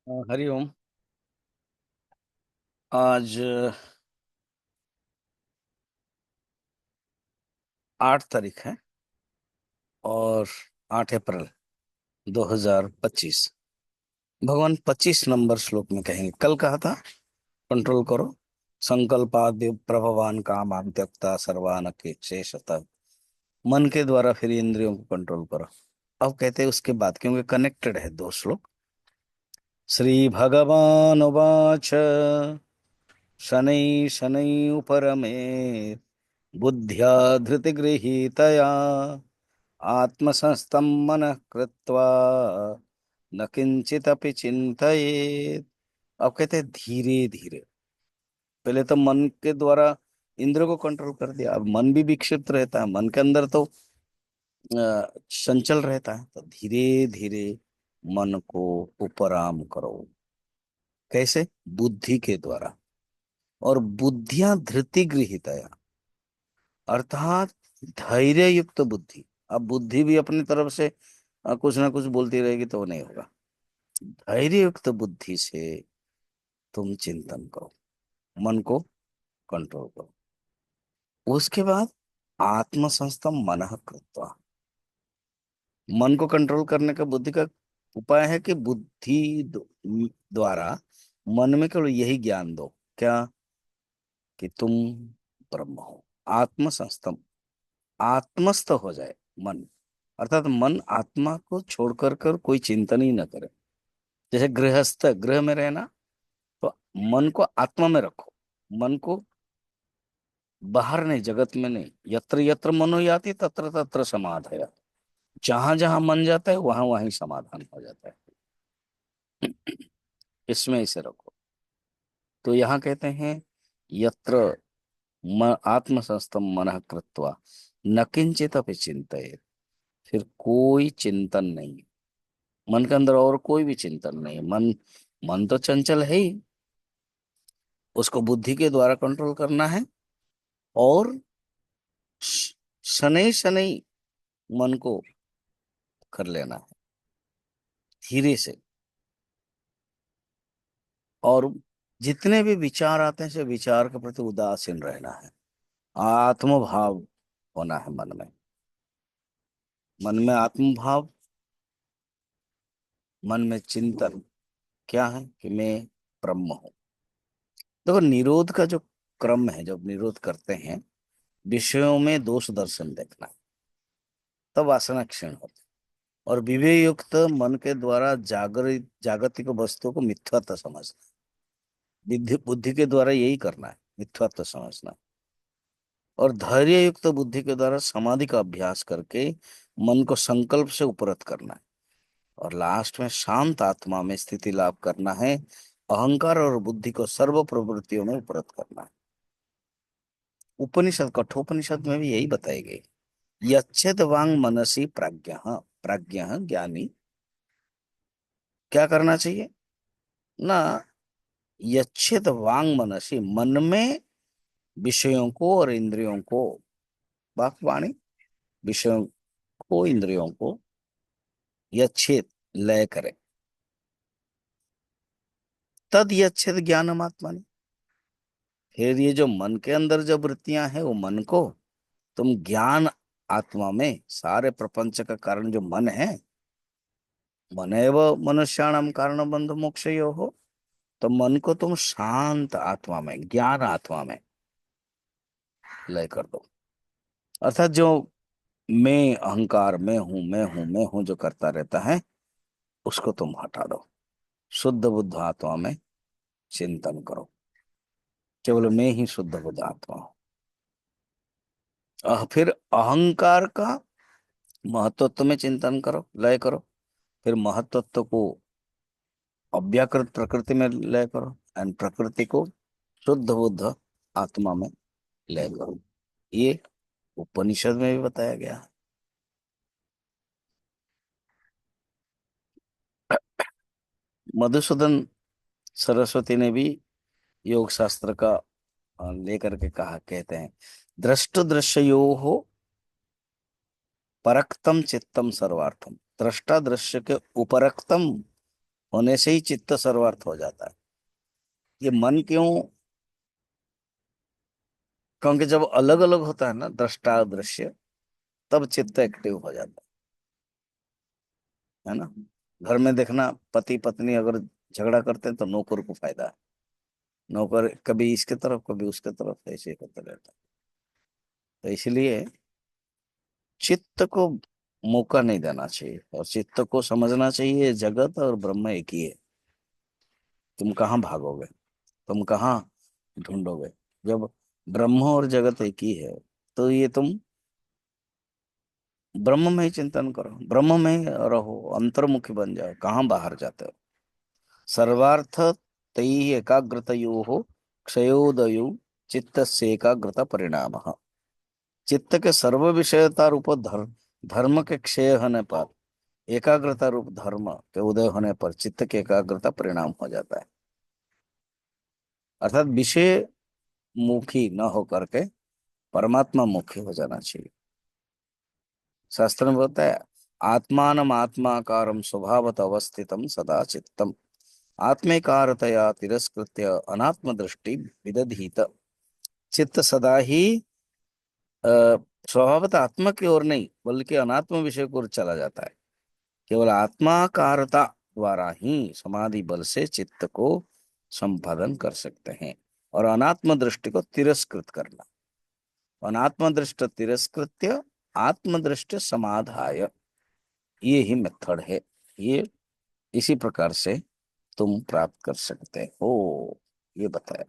हरिओम। आज 8 तारीख है और 8 अप्रैल 2025। भगवान 25 नंबर श्लोक में कहेंगे, कल कहा था कंट्रोल करो। संकल्पादि प्रभवान कामान त्यक्ता सर्वान शेषतः। मन के द्वारा फिर इंद्रियों को कंट्रोल करो। अब कहते हैं उसके बाद, क्योंकि कनेक्टेड है दो श्लोक। श्री भगवान उवाच शनै शनै उपरमे बुद्ध्या धृतिगृहीतया आत्मसंस्थं मनः कृत्वा न किंचिदपि चिंतयेत्। अब कहते हैं धीरे धीरे। पहले तो मन के द्वारा इंद्र को कंट्रोल कर दिया, अब मन भी विक्षिप्त रहता है, मन के अंदर तो चंचल रहता है, तो धीरे धीरे मन को उपराम करो। कैसे? बुद्धि के द्वारा। और बुद्धियां धृति गृहीतया अर्थात धैर्य युक्त बुद्धि। अब बुद्धि भी अपनी तरफ से कुछ ना कुछ बोलती रहेगी तो वो नहीं होगा। धैर्य युक्त बुद्धि से तुम चिंतन करो, मन को कंट्रोल करो। उसके बाद आत्मसंस्थम मनः कृत्वा। मन को कंट्रोल करने का बुद्धि का उपाय है कि बुद्धि द्वारा मन में केवल यही ज्ञान दो, क्या? कि तुम ब्रह्म हो। आत्मसंस्थम, आत्मस्थ हो जाए मन। अर्थात मन आत्मा को छोड़कर कर कोई चिंतन ही न करे। जैसे गृहस्थ गृह में रहना, तो मन को आत्मा में रखो। मन को बाहर नहीं, जगत में नहीं। यत्र यत्र मनो याति तत्र तत्र समाधया। जहां जहां मन जाता है वहां वहीं समाधान हो जाता है। इसमें इसे रखो। तो यहाँ कहते हैं यत्र आत्मसंस्थम मनः कृत्वा न किंचित अपि चिंतयेत्। फिर कोई चिंतन नहीं, मन के अंदर और कोई भी चिंतन नहीं। मन मन तो चंचल है ही, उसको बुद्धि के द्वारा कंट्रोल करना है। और शनै शनै मन को कर लेना है धीरे से। और जितने भी विचार आते हैं से विचार के प्रति उदासीन रहना है। आत्मभाव होना है मन में। मन में आत्मभाव, मन में चिंतन क्या है कि मैं ब्रह्म हूं। देखो, निरोध का जो क्रम है, जब निरोध करते हैं विषयों में दोष दर्शन देखना है, तब वासना क्षीण होती है। और विवेक युक्त मन के द्वारा जागृत जागतिक वस्तु को मिथ्यात्व समझना। बुद्धि बुद्धि के द्वारा यही करना है, मिथ्यात्व समझना। और धैर्य युक्त बुद्धि के द्वारा समाधि का अभ्यास करके मन को संकल्प से उपरत करना है। और लास्ट में शांत आत्मा में स्थिति लाभ करना है। अहंकार और बुद्धि को सर्व प्रवृत्तियों में उपरत करना है। उपनिषद, कठोपनिषद में भी यही बताई गई। यच्छेद वांग मनसी प्राज्ञ, प्राज्ञ ज्ञानी। क्या करना चाहिए ना? यच्छेद वांग मनसी, मन में विषयों को और इंद्रियों को, वाक वाणी, विषयों को इंद्रियों को यच्छेद लय करे। तद यच्छेद ज्ञानम आत्मा ने। फिर ये जो मन के अंदर जो वृत्तियां हैं, वो मन को तुम ज्ञान आत्मा में, सारे प्रपंच का कारण जो मन है, मन एव मनुष्याणाम कारण बंध मोक्ष हो। तो मन को तुम शांत आत्मा में, ज्ञान आत्मा में लय कर दो। अर्थात जो मैं, अहंकार, मैं हूं मैं हूं मैं हूं जो करता रहता है, उसको तुम हटा दो। शुद्ध बुद्ध आत्मा में चिंतन करो। केवल मैं ही शुद्ध बुद्ध आत्मा हूं। फिर अहंकार का महत्वत्व में चिंतन करो, लय करो। फिर महत्वत्व को अव्याकृत प्रकृति में लय करो, एंड प्रकृति को शुद्ध बुद्ध आत्मा में लय करो। ये उपनिषद में भी बताया गया है। मधुसूदन सरस्वती ने भी योग शास्त्र का लेकर के कहा, कहते हैं दृष्ट दृश्यो हो परक्तम चित्तम सर्वार्थम। दृष्टा दृश्य के उपरक्तम होने से ही चित्त सर्वार्थ हो जाता है। ये मन क्यों? क्योंकि जब अलग अलग होता है ना दृष्टा दृश्य, तब चित्त एक्टिव हो जाता है ना। घर में देखना, पति पत्नी अगर झगड़ा करते हैं तो नौकर को फायदा है। नौकर कभी इसके तरफ कभी उसके तरफ ऐसे ही करते रहता है। तो इसलिए चित्त को मौका नहीं देना चाहिए, और चित्त को समझना चाहिए जगत और ब्रह्म एक ही है। तुम कहाँ भागोगे, तुम कहाँ ढूंढोगे, जब ब्रह्म और जगत एक ही है। तो ये तुम ब्रह्म में ही चिंतन करो, ब्रह्म में ही रहो, अंतर्मुखी बन जाओ, कहाँ बाहर जाते हो। सर्वार्थ तैः एकाग्रतयोः क्षयोदयो चित्तस्य एकाग्रता परिणाम। चित्त के सर्व विषयता रूप धर्म के क्षय होने पर, एकाग्रता रूप धर्म के उदय होने पर चित्त की एकाग्रता परिणाम हो जाता है। अर्थात विषय मुखी न होकर के परमात्मा मुखी हो जाना चाहिए। शास्त्र में बोलता है, आत्मानम आत्माकारम स्वभावत अवस्थितम सदा चित्तम आत्मेकारतया तिरस्कृत्य अनात्म दृष्टि विदधीत। चित्त सदा ही स्वभावतः आत्मा की ओर नहीं बल्कि अनात्म विषय की ओर चला जाता है। केवल आत्माकारता द्वारा ही समाधि बल से चित्त को संपादन कर सकते हैं। और अनात्म दृष्टि को तिरस्कृत करना, अनात्म दृष्टि तिरस्कृत्य आत्मदृष्टि समाधाय, ये ही मेथड है। ये इसी प्रकार से तुम प्राप्त कर सकते हो, ये बताया।